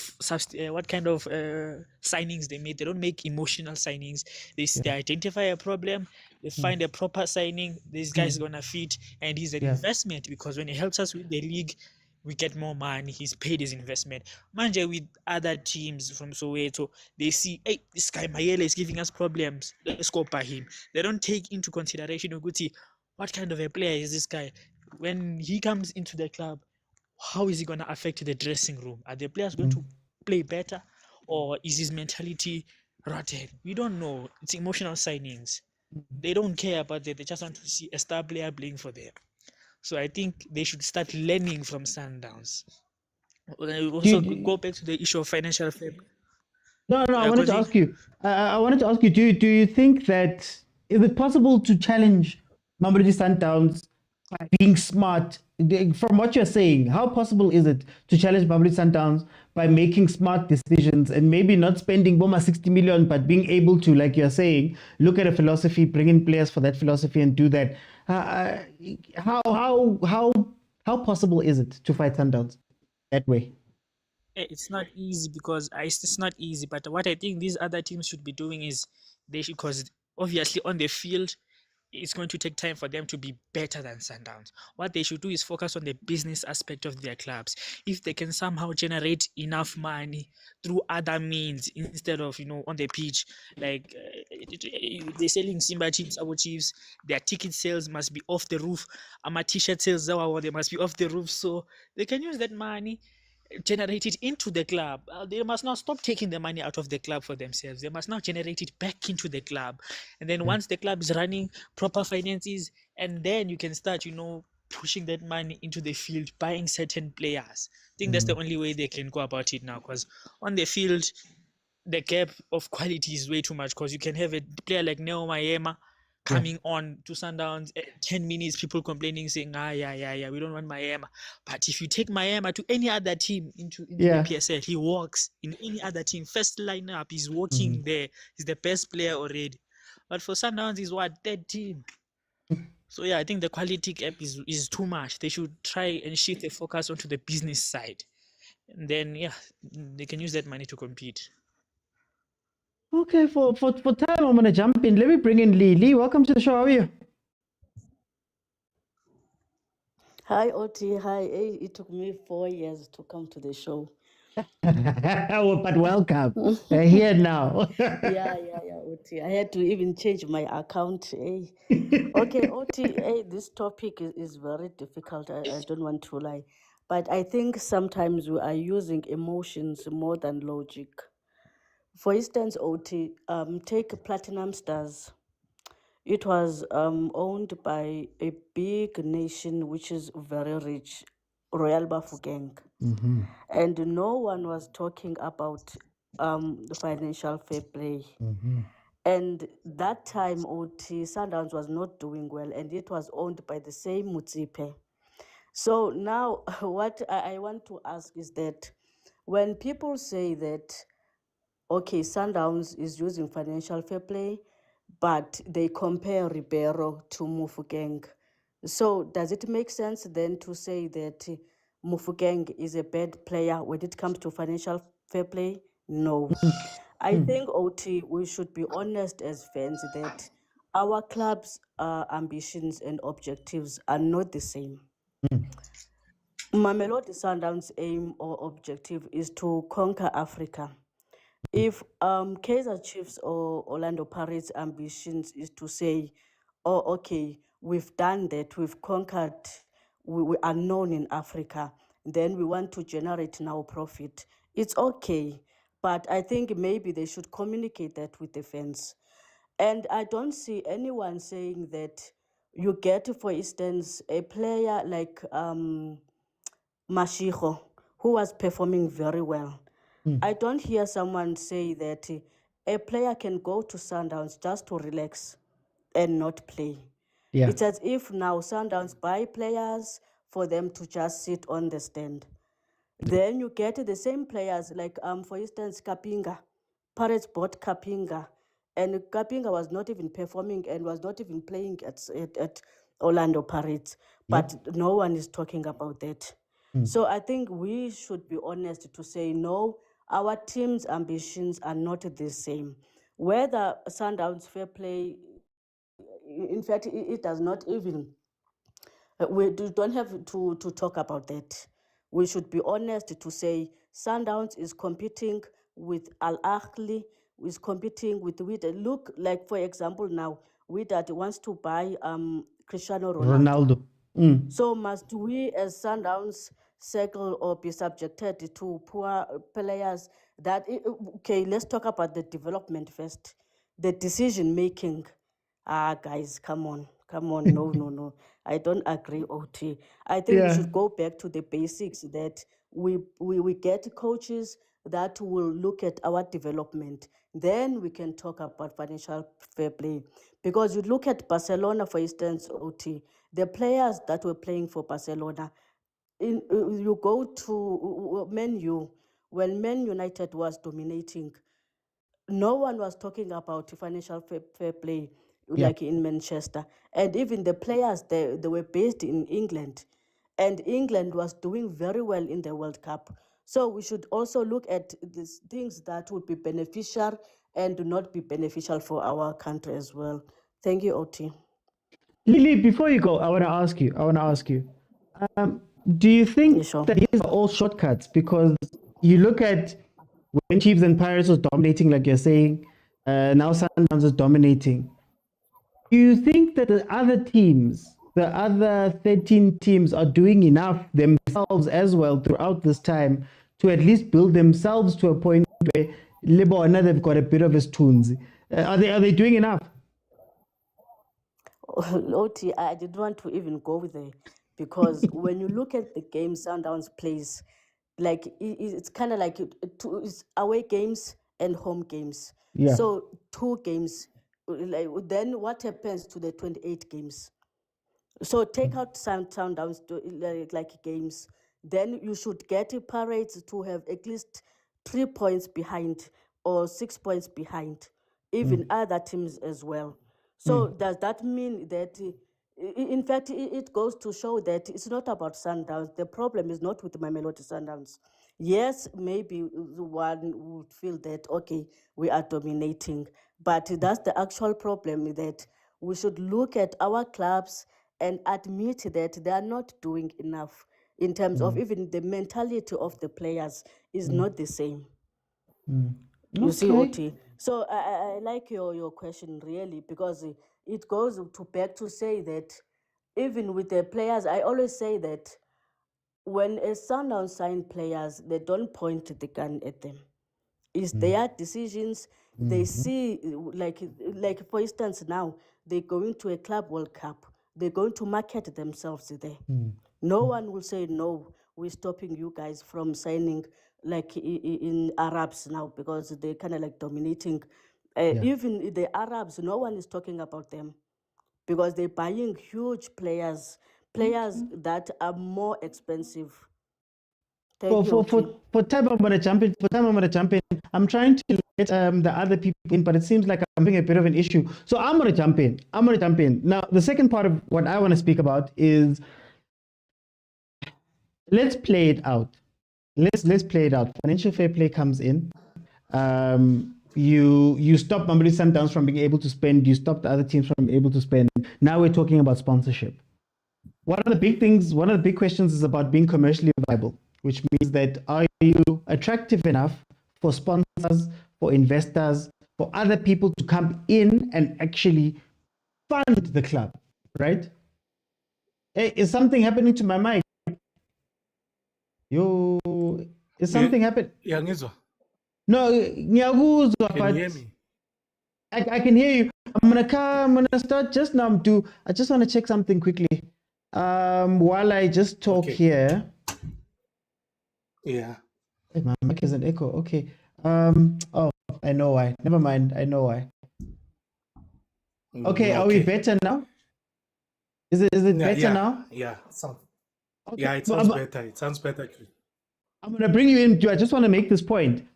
signings they made. They don't make emotional signings. They identify a problem. They find a proper signing. This guy's gonna fit, and he's an investment, because when he helps us with the league, we get more money. He's paid his investment. Manja, with other teams from Soweto, they see, hey, this guy Mayele is giving us problems. Let's go by him. They don't take into consideration, Uguti, what kind of a player is this guy? When he comes into the club, how is he going to affect the dressing room? Are the players going to play better, or is his mentality rotten? We don't know. It's emotional signings. They don't care about that. They just want to see a star player playing for them. So I think they should start learning from Sundowns. Also, go back to the issue of financial fair play. No, I wanted to ask you. I wanted to ask you. Do you think that is it possible to challenge Mamelodi Sundowns by being smart? From what you're saying, how possible is it to challenge Mamelodi Sundowns by making smart decisions and maybe not spending Boma 60 million, but being able to, like you're saying, look at a philosophy, bring in players for that philosophy, and do that? How possible is it to fight Sundowns that way? It's not easy, because it's not easy. But what I think these other teams should be doing is because obviously on the field, it's going to take time for them to be better than Sundowns. What they should do is focus on the business aspect of their clubs. If they can somehow generate enough money through other means instead of, on the pitch, like they're selling Simba Chiefs, our Chiefs, their ticket sales must be off the roof. Our t-shirt sales, they must be off the roof. So they can use that money, generate it into the club. They must now stop taking the money out of the club for themselves. They must now generate it back into the club. And then once the club is running, proper finances, and then you can start, pushing that money into the field, buying certain players. I think that's the only way they can go about it now, because on the field, the gap of quality is way too much, because you can have a player like Neo Mayema coming on to Sundowns, 10 minutes, people complaining, saying, we don't want Mayema. But if you take Mayema to any other team into the PSL, he works in any other team. First lineup, he's working there. He's the best player already. But for Sundowns, he's third team. So I think the quality gap is too much. They should try and shift the focus onto the business side. And then, they can use that money to compete. Okay, for time, I'm going to jump in. Let me bring in Lee. Lee, welcome to the show. How are you? Hi, Oti. Hi. It took me 4 years to come to the show. But welcome. Here now. Yeah, Oti. I had to even change my account. Okay, Oti, this topic is very difficult. I don't want to lie. But I think sometimes we are using emotions more than logic. For instance, Oti, take Platinum Stars. It was owned by a big nation which is very rich, Royal Bafokeng. And no one was talking about the financial fair play. And that time, OT, Sundowns was not doing well, and it was owned by the same Motsepe. So now what I want to ask is that when people say that, okay, Sundowns is using financial fair play, but they compare Ribeiro to Mufukeng. So does it make sense then to say that Mufukeng is a bad player when it comes to financial fair play? No. I think, OT, we should be honest as fans that our club's ambitions and objectives are not the same. Mamelodi Sundowns' aim or objective is to conquer Africa. If Kaizer Chiefs or Orlando Pirates' ambitions is to say, oh, okay, we've done that, we've conquered, we are known in Africa, then we want to generate now profit, it's okay. But I think maybe they should communicate that with the fans. And I don't see anyone saying that you get, for instance, a player like Mashigo, who was performing very well. I don't hear someone say that a player can go to Sundowns just to relax and not play. Yeah. It's as if now Sundowns buy players for them to just sit on the stand. Then you get the same players like, for instance, Kapinga. Pirates bought Kapinga, and Kapinga was not even performing and was not even playing at Orlando Pirates. But no one is talking about that. So I think we should be honest to say, no, our team's ambitions are not the same. Whether Sundowns fair play, in fact, it does not even, don't have to talk about that. We should be honest to say Sundowns is competing with Al Ahly, is competing with Wydad. Look, like for example now, Wydad wants to buy Cristiano Ronaldo. So must we as Sundowns circle or be subjected to poor players that, okay, let's talk about the development first, the decision making. Guys, come on. No. I don't agree, OT. I think we should go back to the basics that we get coaches that will look at our development. Then we can talk about financial fair play. Because you look at Barcelona, for instance, OT, the players that were playing for Barcelona, you go to Man U, when Man United was dominating, no one was talking about financial fair play like in Manchester. And even the players, they were based in England. And England was doing very well in the World Cup. So we should also look at these things that would be beneficial and do not be beneficial for our country as well. Thank you, OT. Lily, before you go, I want to ask you, do you think Yeah, sure. that these are all shortcuts? Because you look at when Chiefs and Pirates was dominating, like you're saying, now Sundowns is dominating. Do you think that the other teams, the other 13 teams, are doing enough themselves as well throughout this time to at least build themselves to a point where Libona, they've got a bit of a stones? Are they doing enough? OT, I didn't want to even go there because when you look at the game Sundowns plays, like it's kind of like it's away games and home games. Yeah. So 2 games. Like, then what happens to the 28 games? So take out Sundowns like games. Then you should get Pirates to have at least 3 points behind or 6 points behind, even other teams as well. So does that mean that, in fact, it goes to show that it's not about Sundowns. The problem is not with Mamelodi Sundowns. Yes, maybe one would feel that, okay, we are dominating, but that's the actual problem, that we should look at our clubs and admit that they are not doing enough in terms of even the mentality of the players is not the same. You see, OT. So I like your question really, because it goes to back to say that even with the players, I always say that when a Sundown sign players, they don't point the gun at them. It's their decisions. They see, like for instance, now they're going to a Club World Cup. They're going to market themselves there. No one will say, no, we're stopping you guys from signing like in Arabs now, because they're kind of like dominating. Even the Arabs, no one is talking about them because they're buying huge players that are more expensive. Thank you, OT. For time I'm gonna jump in. I'm trying to get the other people in, but it seems like I'm having a bit of an issue. So I'm gonna jump in. Now, the second part of what I want to speak about is, let's play it out. Let's play it out. Financial fair play comes in. You stop Mamelodi Sundowns from being able to spend. You stop the other teams from being able to spend. Now we're talking about sponsorship. One of the big questions is about being commercially viable, which means that, are you attractive enough for sponsors, for investors, for other people to come in and actually fund the club, right? Hey, is something happening to my mic? Yo, is something happening? Yeah, ngizwa. No, ngiyakuzwa, Can you hear but me? I can hear you. I'm gonna start just now. I just want to check something quickly. While I just talk Okay. here. Yeah. Hey, my mic is an echo. Okay. Oh, I know why. Never mind. I know why. Okay, are we better now? Is it better now? Yeah. Okay. Yeah, it sounds better. It sounds better. I'm gonna bring you in. I just want to make this point.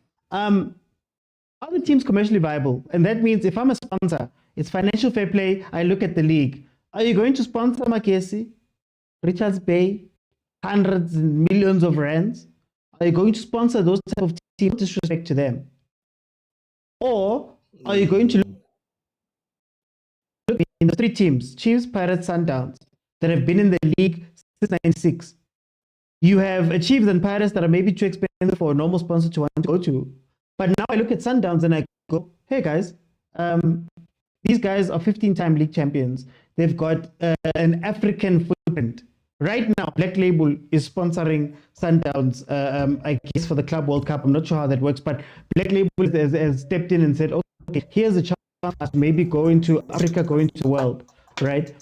Are the teams commercially viable? And that means if I'm a sponsor, it's financial fair play. I look at the league. Are you going to sponsor Makesi, Richards Bay, hundreds and millions of rands? Are you going to sponsor those type of teams? Disrespect to them. Or are you going to look in the three teams, Chiefs, Pirates, Sundowns, that have been in the league since 1996? You have Chiefs and Pirates that are maybe too expensive for a normal sponsor to want to go to. But now I look at Sundowns and I go, hey guys, these guys are 15-time league champions. They've got an African footprint. Right now, Black Label is sponsoring Sundowns, I guess, for the Club World Cup. I'm not sure how that works, but Black Label has stepped in and said, okay, here's a chance to maybe go into Africa, go into the world, right?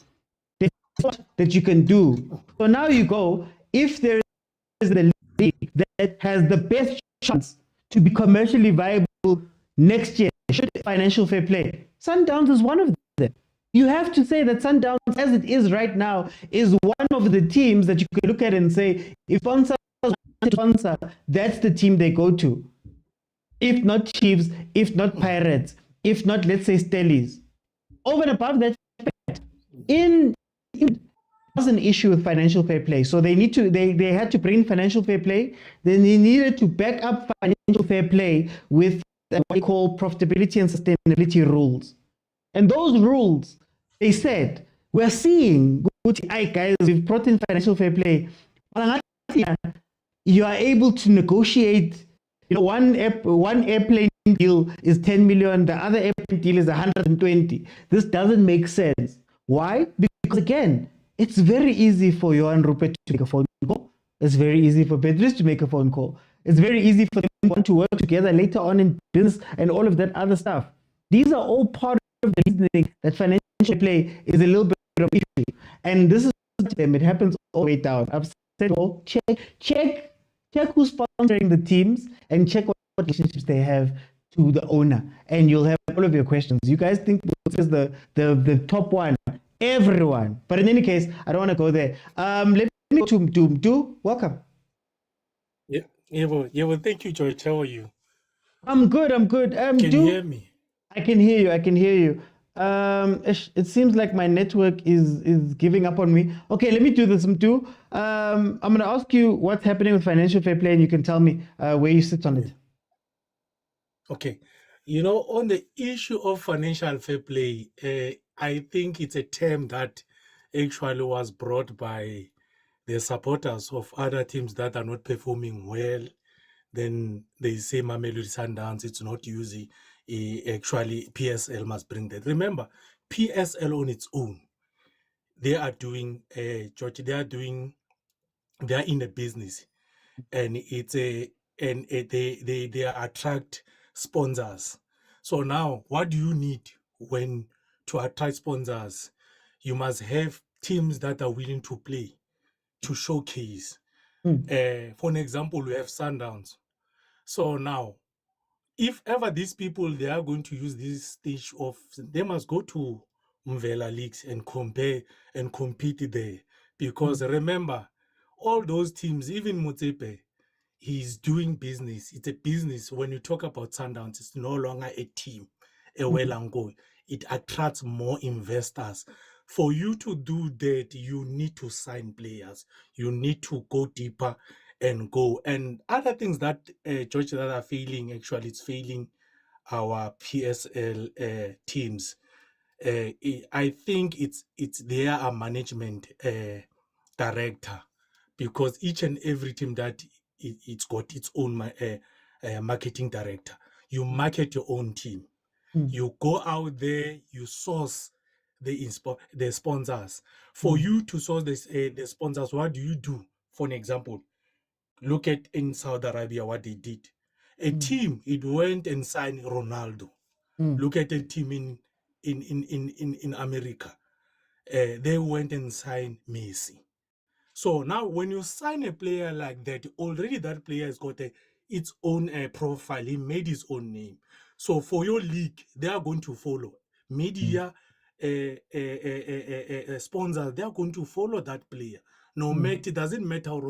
There's a lot that you can do. So now you go, if there is a league that has the best chance to be commercially viable next year, should financial fair play, Sundowns is one of them. You have to say that Sundowns, as it is right now, is one of the teams that you can look at and say, if sponsors want to sponsor, that's the team they go to. If not Chiefs, if not Pirates, if not, let's say, Stellies. Over and above that, was an issue with financial fair play. So they had to bring financial fair play. Then they needed to back up financial fair play with what we call profitability and sustainability rules. And those rules, they said, we're seeing, guys, we've brought in financial fair play. You are able to negotiate, one airplane deal is 10 million, the other airplane deal is 120. This doesn't make sense. Why? Because again, it's very easy for Johan Rupert to make a phone call. It's very easy for Patrice to make a phone call. It's very easy for them to work together later on in business and all of that other stuff. These are all part of the reasoning that financial play is a little bit of an issue. And this is them. It happens all the way down. I've said, well, check who's sponsoring the teams and check what relationships they have to the owner. And you'll have all of your questions. You guys think this is the top one? Everyone. But in any case, I don't want to go there. Let me go to Do. Welcome. Yeah, well, thank you, George. How are you? I'm good. Can you hear me? I can hear you. It seems like my network is giving up on me. Okay, let me do this. Do. I'm going to ask you what's happening with financial fair play, and you can tell me where you sit on it. Okay. On the issue of financial fair play, I think it's a term that actually was brought by the supporters of other teams that are not performing well. Then they say Mamelodi Sundowns, it's not easy. Actually, PSL must bring that. Remember, PSL on its own, they are doing, George, they are in a business, and they attract sponsors. So now, what do you need to attract sponsors? You must have teams that are willing to play, to showcase. For an example, we have Sundowns. So now, if ever these people, they are going to use this stage they must go to Mvela leagues and compare and compete there. Because remember, all those teams, even Motsepe, he's doing business. It's a business. When you talk about Sundowns, it's no longer a team, a well and go. It attracts more investors. For you to do that, you need to sign players. You need to go deeper and go. And other things that, George, that are failing, actually, it's failing our PSL teams. I think it's their management director, because each and every team that it's got its own marketing director. you market your own team. You go out there, you source the sponsors. For you to source the sponsors, what do you do? For an example, look at in Saudi Arabia what they did. A team, it went and signed Ronaldo. Look at a team in America. They went and signed Messi. So now when you sign a player like that, already that player has got its own profile. He made his own name. So for your league, they are going to follow. Media sponsors, they are going to follow that player. No matter, it doesn't matter how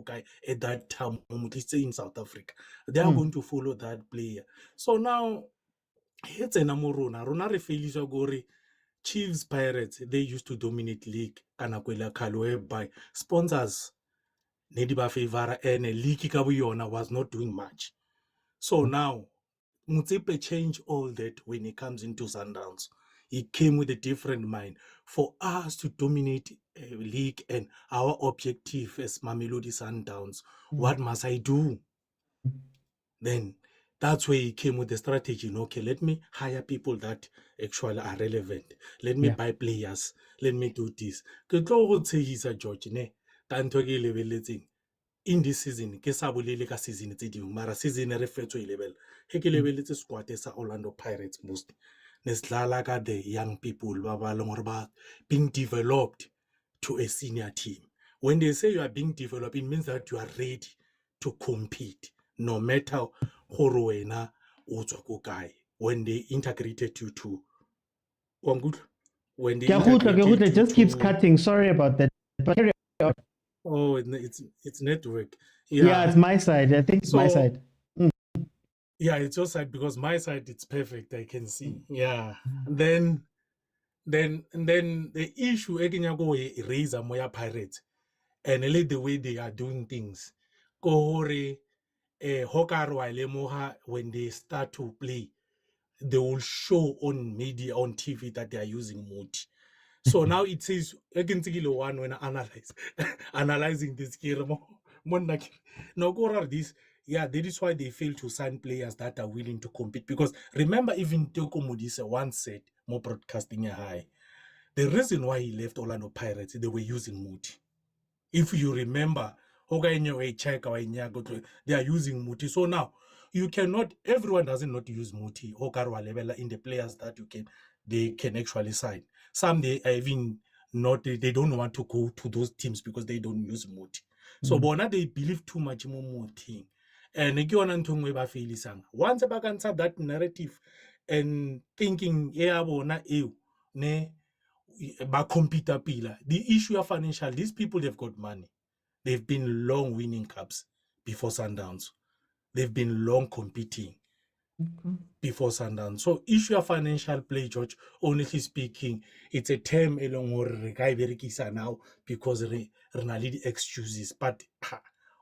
guy at that time, in South Africa. They are going to follow that player. So now, it's a namorona. Rona refeliswa gore Chiefs, Pirates, they used to dominate league. Kanakwela Kalwe by sponsors. Nediba favor and a league Kabuyona was not doing much. So now, Motsepe changed all that when he comes into Sundowns. He came with a different mind. For us to dominate a league and our objective as Mamelodi Sundowns, what must I do? Then that's where he came with the strategy. Okay, let me hire people that actually are relevant. Let me buy players. Let me do this. He's a George, ne? In this season, ke sa bolele ka season tse dingwe, mara season re fetso e level. He ke lebeletse squad sa Orlando Pirates most. Ne sidlala ka the young people ba leng hore ba being developed to a senior team. When they say you are being developed, it means that you are ready to compete, no matter gore wena o tswa ko kae. When they integrated you to when they integrated it just keeps cutting. Sorry about that. But oh, it's network. Yeah, it's my side. I think it's my side. Yeah, it's your side because my side it's perfect. I can see. Yeah. Then the issue again go raise a moya Pirates and the way they are doing things. Kohore Hokarwa when they start to play, they will show on media on TV that they are using Muti. So now it says again one when I analyzing this here. No go this. Yeah, that is why they fail to sign players that are willing to compete. Because remember, even Toko Modise once said, more broadcasting a high. The reason why he left Orlando Pirates, they were using Muti. If you remember, they are using Muti. So now you cannot, everyone doesn't not use Muti or in the players that they can actually sign. Some they are even not, they don't want to go to those teams because they don't use Muti. So bona they believe too much more Muti. And once I answer that narrative and thinking, the issue of financial, these people, they've got money. They've been long winning cups before Sundowns. They've been long competing before Sundowns. So issue of financial play, George, honestly speaking, it's a term along now because renali excuses. But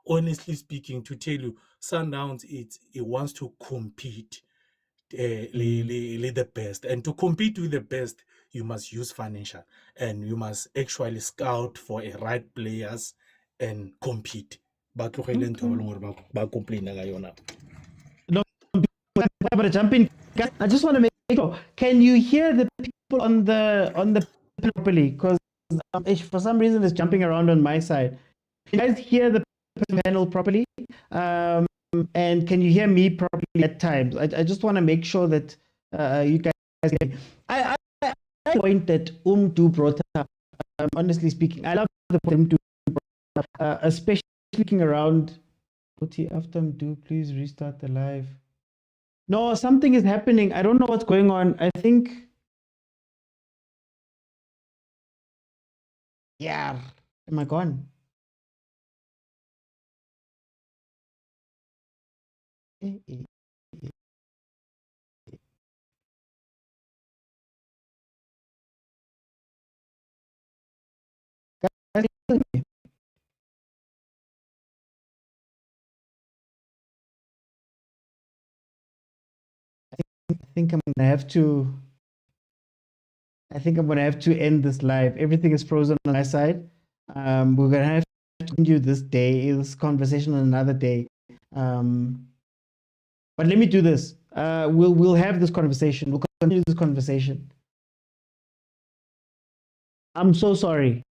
honestly speaking, to tell you, Sundowns, it wants to compete the best. And to compete with the best, you must use financial. And you must actually scout for a right players and compete. But No, but jump in. I just want to make sure. Can you hear the people on the properly? Because for some reason it's jumping around on my side. Can you guys hear the panel properly? And can you hear me properly at times? I just want to make sure that you guys hear me. I point that do brought up. Honestly speaking, I love the point especially looking around. After do please restart the live. No, something is happening. I don't know what's going on. I think. Yeah. Am I gone? I think I'm gonna have to. I think I'm gonna have to end this live. Everything is frozen on my side. We're gonna have to continue this conversation on another day. But let me do this. We'll have this conversation. We'll continue this conversation. I'm so sorry.